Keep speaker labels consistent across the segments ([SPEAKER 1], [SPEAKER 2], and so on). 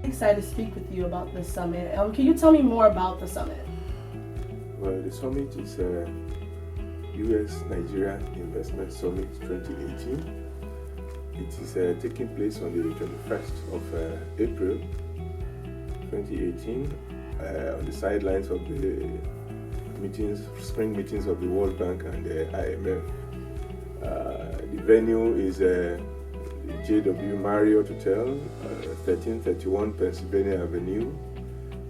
[SPEAKER 1] Excited to speak with you about this summit. Can you tell me more about the summit?
[SPEAKER 2] Well, the summit is US-Nigeria Investment Summit 2018. It is taking place on the 21st of April 2018 on the sidelines of the spring meetings of the World Bank and the IMF. The venue is JW Marriott Hotel, 1331 Pennsylvania Avenue,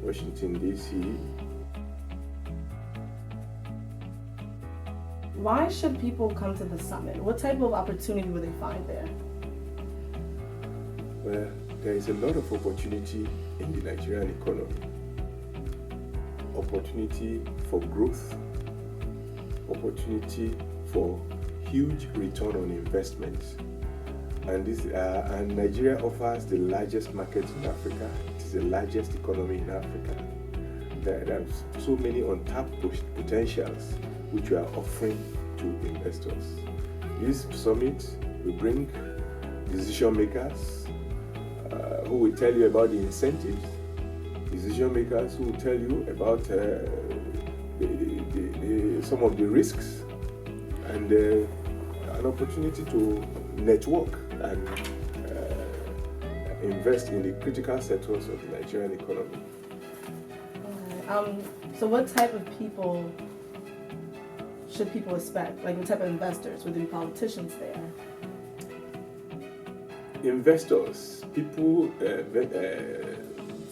[SPEAKER 2] Washington, D.C.
[SPEAKER 1] Why should people come to the summit? What type of opportunity will they find there?
[SPEAKER 2] Well, there is a lot of opportunity in the Nigerian economy. Opportunity for growth, opportunity for huge return on investments. And Nigeria offers the largest market in Africa. It is the largest economy in Africa. There are so many untapped potentials which we are offering to investors. This summit will bring decision makers who will tell you about the incentives, decision makers who will tell you about some of the risks, and an opportunity to network and invest in the critical sectors of the Nigerian economy.
[SPEAKER 1] Okay. So what type of people should people expect? Like what type of investors? Would there be politicians there?
[SPEAKER 2] Investors, people,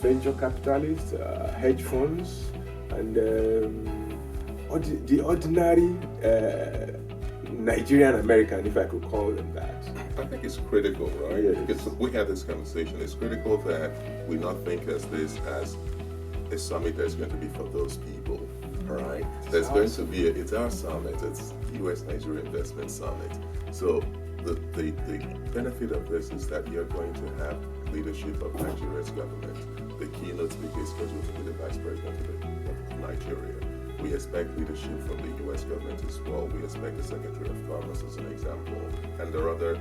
[SPEAKER 2] venture capitalists, hedge funds, and the ordinary Nigerian American, if I could call them that.
[SPEAKER 3] I think it's critical, right?
[SPEAKER 2] Yes.
[SPEAKER 3] Because we had this conversation. It's critical that we not think as this as a summit that's going to be for those people, right? There's going to be it's our summit. It's US-Nigeria Investment Summit. So the benefit of this is that you're going to have leadership of Nigeria's government. The keynote speaker is scheduled to be the Vice President of Nigeria. We expect leadership from the U.S. government as well. We expect the Secretary of Commerce as an example. And there are other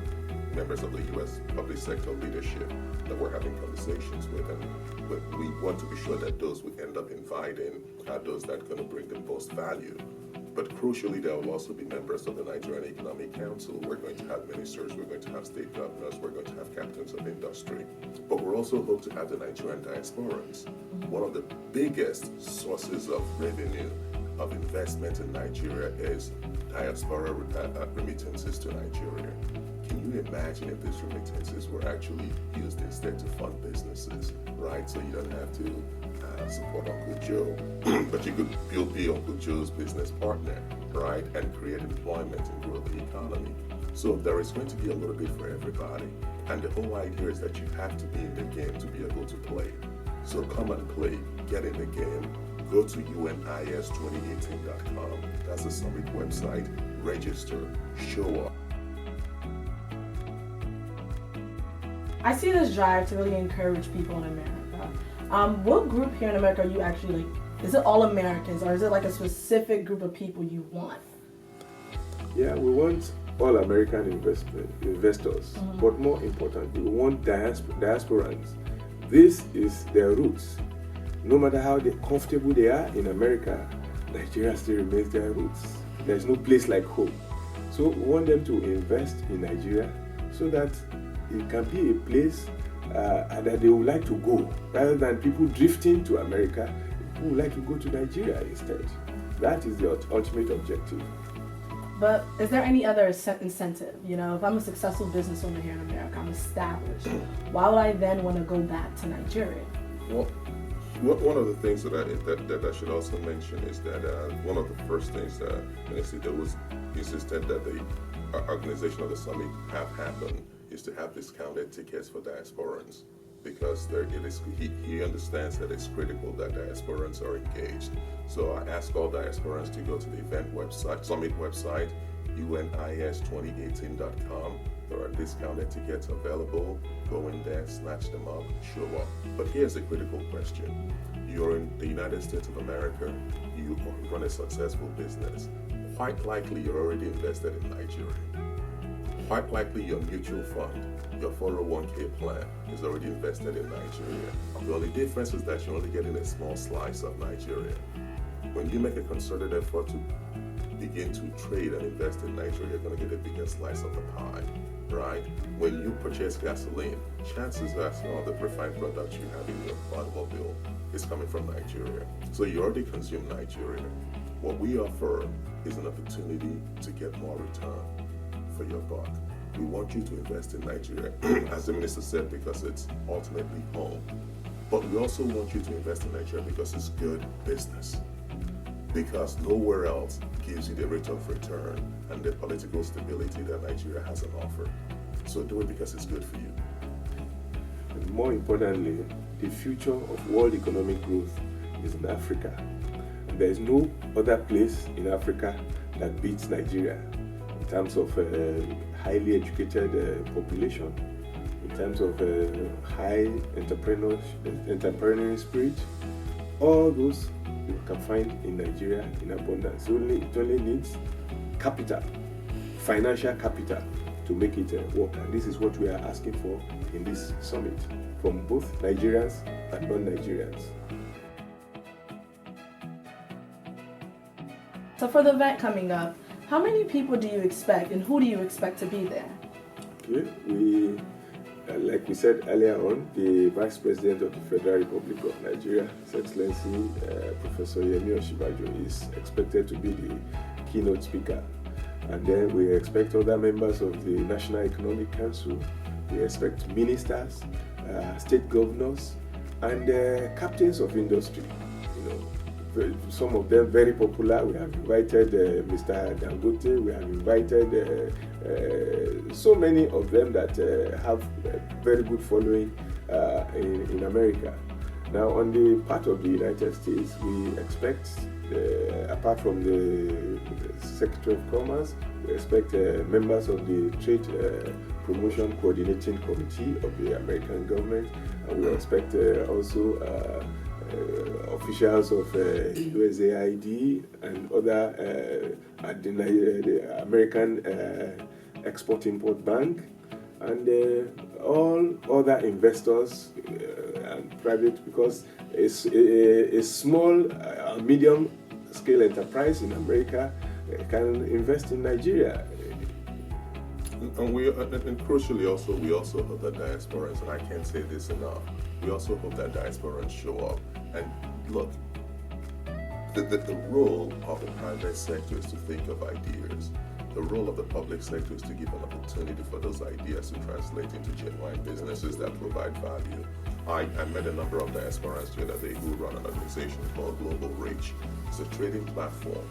[SPEAKER 3] members of the U.S. public sector leadership that we're having conversations with. And we want to be sure that those we end up inviting are those that are going to bring the most value. But crucially, there will also be members of the Nigerian Economic Council. We're going to have ministers, we're going to have state governors, we're going to have captains of industry. But we're also hope to have the Nigerian diasporans. One of the biggest sources of revenue of investment in Nigeria is diaspora remittances to Nigeria. Can you imagine if these remittances were actually used instead to fund businesses, right? So you don't have to support Uncle Joe, but you could be Uncle Joe's business partner, right? And create employment and grow the economy. So there is going to be a little bit for everybody. And the whole idea is that you have to be in the game to be able to play. So come and play, get in the game, go to UNIS2018.com. That's the summit website. Register, show up.
[SPEAKER 1] I see this drive to really encourage people in America. What group here in America are you actually like? Is it all Americans or is it like a specific group of people you want?
[SPEAKER 2] Yeah, we want all American investors, but more importantly, we want diasporans. This is their roots. No matter how comfortable they are in America, Nigeria still remains their roots. There's no place like home. So we want them to invest in Nigeria so that it can be a place that they would like to go, rather than people drifting to America. People would like to go to Nigeria instead. That is the ultimate objective.
[SPEAKER 1] But is there any other incentive? You know, if I'm a successful business owner here in America, I'm established, why would I then want to go back to Nigeria?
[SPEAKER 3] Well, one of the things that I should also mention is that one of the first things that Minister Idowu was insistent that the organization of the summit have happen is to have discounted tickets for diasporans, because he understands that it's critical that diasporans are engaged. So I ask all diasporans to go to the event website, summit website, UNIS2018.com. There are discounted tickets available. Go in there, snatch them up, show up. But here's a critical question. You're in the United States of America, you run a successful business. Quite likely you're already invested in Nigeria. Quite likely your mutual fund, your 401k plan is already invested in Nigeria. The only difference is that you're only getting a small slice of Nigeria. When you make a concerted effort to begin to trade and invest in Nigeria, you're going to get a bigger slice of the pie, right? When you purchase gasoline, chances are some of the refined products you have in your automobile is coming from Nigeria. So you already consume Nigeria. What we offer is an opportunity to get more return for your buck. We want you to invest in Nigeria, as the minister said, because it's ultimately home. But we also want you to invest in Nigeria because it's good business. Because nowhere else gives you the rate of return and the political stability that Nigeria has on offer. So do it because it's good for you.
[SPEAKER 2] And more importantly, the future of world economic growth is in Africa. And there is no other place in Africa that beats Nigeria in terms of highly educated population, in terms of high entrepreneurial spirit. All those you can find in Nigeria in abundance. It only needs capital, financial capital, to make it work. And this is what we are asking for in this summit from both Nigerians and non-Nigerians.
[SPEAKER 1] So for the event coming up, how many people do you expect and who do you expect to be there?
[SPEAKER 2] Okay, we, like we said earlier on, the Vice President of the Federal Republic of Nigeria, His Excellency Professor Yemi Osinbajo, is expected to be the keynote speaker. And then we expect other members of the National Economic Council, we expect ministers, state governors, and captains of industry. Some of them very popular. We have invited Mr. Dangote. We have invited so many of them that have a very good following in America. Now, on the part of the United States, we expect, apart from the Secretary of Commerce, we expect members of the Trade Promotion Coordinating Committee of the American government, and we expect also officials of USAID and other the American Export-Import Bank, and all other investors and private, because a small, medium scale enterprise in America can invest in Nigeria.
[SPEAKER 3] And crucially also, we also hope that diasporans, and I can't say this enough, we also hope that diasporans show up. And look, the role of the private sector is to think of ideas. The role of the public sector is to give an opportunity for those ideas to translate into genuine businesses that provide value. I met a number of diasporans the other day who run an organization called Global Reach. It's a trading platform.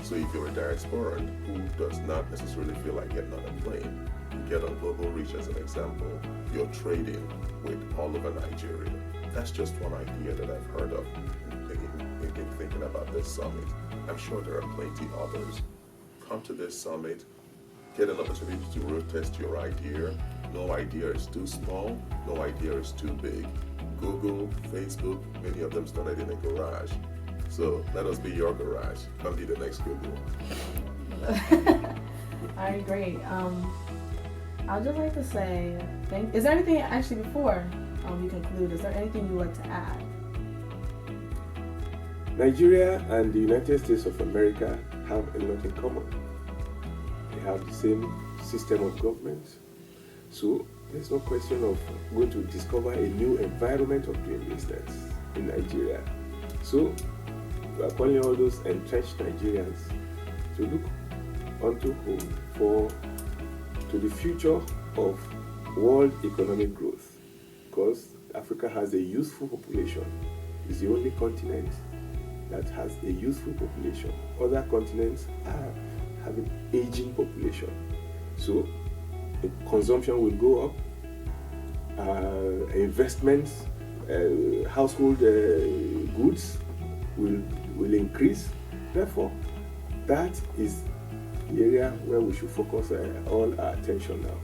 [SPEAKER 3] So if you're a diasporan who does not necessarily feel like getting on a plane, you get on Global Reach as an example, you're trading with all over Nigeria. That's just one idea that I've heard of in thinking about this summit. I'm sure there are plenty others. Come to this summit, get an opportunity to road test your idea. No idea is too small, no idea is too big. Google, Facebook, many of them started in a garage. So let us be your garage. Come be the next Google.
[SPEAKER 1] All right, great. I'd just like to say, is there anything, actually before we conclude, is there anything you'd like to add?
[SPEAKER 2] Nigeria and the United States of America have a lot in common. They have the same system of government. So there's no question of going to discover a new environment of doing business in Nigeria. So we are calling all those entrenched Nigerians to look onto home to the future of world economic growth, because Africa has a youthful population. It's the only continent that has a youthful population. Other continents have an aging population. So the consumption will go up, investments, household goods will increase. Therefore, that is the area where we should focus all our attention now.